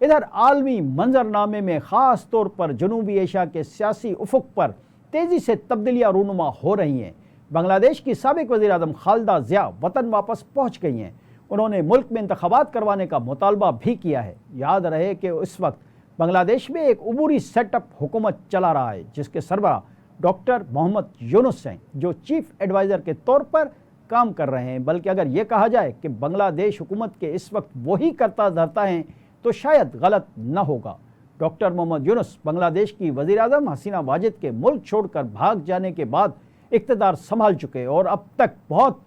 ادھر عالمی منظرنامے میں خاص طور پر جنوبی ایشیا کے سیاسی افق پر تیزی سے تبدیلیاں رونما ہو رہی ہیں۔ بنگلہ دیش کی سابق وزیر اعظم خالدہ ضیاء وطن واپس پہنچ گئی ہیں۔ انہوں نے ملک میں انتخابات کروانے کا مطالبہ بھی کیا ہے۔ یاد رہے کہ اس وقت بنگلہ دیش میں ایک عبوری سیٹ اپ حکومت چلا رہا ہے جس کے سربراہ ڈاکٹر محمد یونس ہیں، جو چیف ایڈوائزر کے طور پر کام کر رہے ہیں۔ بلکہ اگر یہ کہا جائے کہ بنگلہ دیش حکومت کے اس وقت وہی کرتا دھرتا ہیں تو شاید غلط نہ ہوگا۔ ڈاکٹر محمد یونس بنگلہ دیش کی وزیر اعظم حسینہ واجد کے ملک چھوڑ کر بھاگ جانے کے بعد اقتدار سنبھال چکے اور اب تک بہت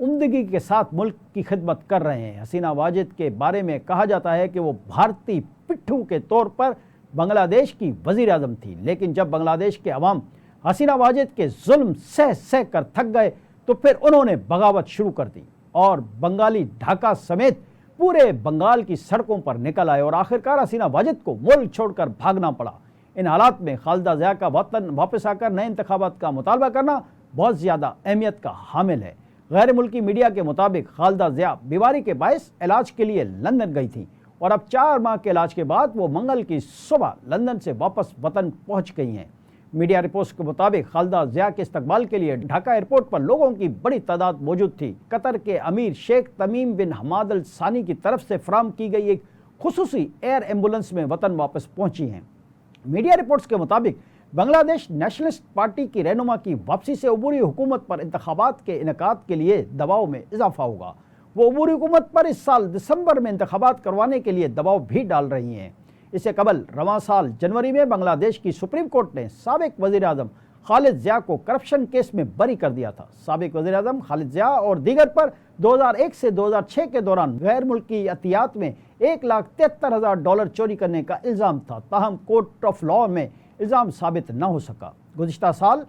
عمدگی کے ساتھ ملک کی خدمت کر رہے ہیں۔ حسینہ واجد کے بارے میں کہا جاتا ہے کہ وہ بھارتی پٹھو کے طور پر بنگلہ دیش کی وزیر اعظم تھی، لیکن جب بنگلہ دیش کے عوام حسینہ واجد کے ظلم سہ کر تھک گئے تو پھر انہوں نے بغاوت شروع کر دی اور بنگالی ڈھاکہ سمیت پورے بنگال کی سڑکوں پر نکل آئے اور آخرکار حسینہ واجد کو ملک چھوڑ کر بھاگنا پڑا۔ ان حالات میں خالدہ ضیاء کا وطن واپس آ کر نئے انتخابات کا مطالبہ کرنا بہت زیادہ اہمیت کا حامل ہے۔ غیر ملکی میڈیا کے مطابق خالدہ ضیاء بیماری کے باعث علاج کے لیے لندن گئی تھیں اور اب 4 ماہ کے علاج کے بعد وہ منگل کی صبح لندن سے واپس وطن پہنچ گئی ہیں۔ میڈیا رپورٹس کے مطابق خالدہ ضیاء کے استقبال کے لیے ڈھاکہ ایئرپورٹ پر لوگوں کی بڑی تعداد موجود تھی۔ قطر کے امیر شیخ تمیم بن حماد ال ثانی کی طرف سے فراہم کی گئی ایک خصوصی ایئر ایمبولنس میں وطن واپس پہنچی ہیں۔ میڈیا رپورٹس کے مطابق بنگلہ دیش نیشنلسٹ پارٹی کی رہنما کی واپسی سے عبوری حکومت پر انتخابات کے انعقاد کے لیے دباؤ میں اضافہ ہوگا۔ وہ عبوری حکومت پر اس سال دسمبر میں انتخابات کروانے کے لیے دباؤ بھی ڈال رہی ہیں۔ اس سے قبل رواں سال جنوری میں بنگلہ دیش کی سپریم کورٹ نے سابق وزیر اعظم خالد ضیاء کو کرپشن کیس میں بری کر دیا تھا۔ سابق وزیر اعظم خالد ضیاء اور دیگر پر 2001 سے 2006 کے دوران غیر ملکی عطیات میں $1,73,000 چوری کرنے کا الزام تھا، تاہم کورٹ آف لاء میں الزام ثابت نہ ہو سکا۔ گزشتہ سال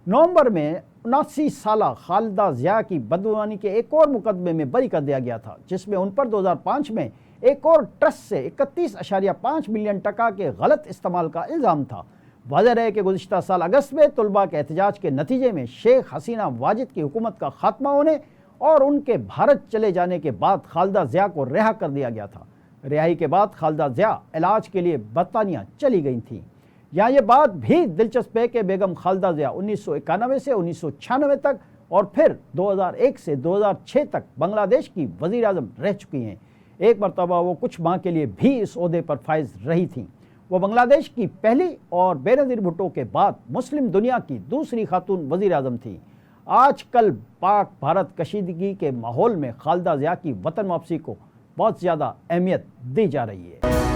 نومبر میں 79 سالہ خالدہ ضیاء کی بدعنوانی کے ایک اور مقدمے میں بری کر دیا گیا تھا، جس میں ان پر 2005 میں ایک اور ٹرسٹ سے 31.5 ملین ٹکا کے غلط استعمال کا الزام تھا۔ واضح ہے کہ گزشتہ سال اگست میں طلباء کے احتجاج کے نتیجے میں شیخ حسینہ واجد کی حکومت کا خاتمہ ہونے اور ان کے بھارت چلے جانے کے بعد خالدہ ضیاء کو رہا کر دیا گیا تھا۔ رہائی کے بعد خالدہ ضیاء علاج کے لیے برطانیہ چلی گئی تھیں۔ یہاں یہ بات بھی دلچسپ ہے کہ بیگم خالدہ ضیاء 1991 سے 1996 تک اور پھر 2001 سے 2006 تک بنگلہ دیش کی وزیر اعظم رہ چکی ہیں۔ ایک مرتبہ وہ کچھ ماہ کے لیے بھی اس عہدے پر فائز رہی تھیں۔ وہ بنگلہ دیش کی پہلی اور بینظیر بھٹو کے بعد مسلم دنیا کی دوسری خاتون وزیر اعظم تھیں۔ آج کل پاک بھارت کشیدگی کے ماحول میں خالدہ ضیاء کی وطن واپسی کو بہت زیادہ اہمیت دی جا رہی ہے۔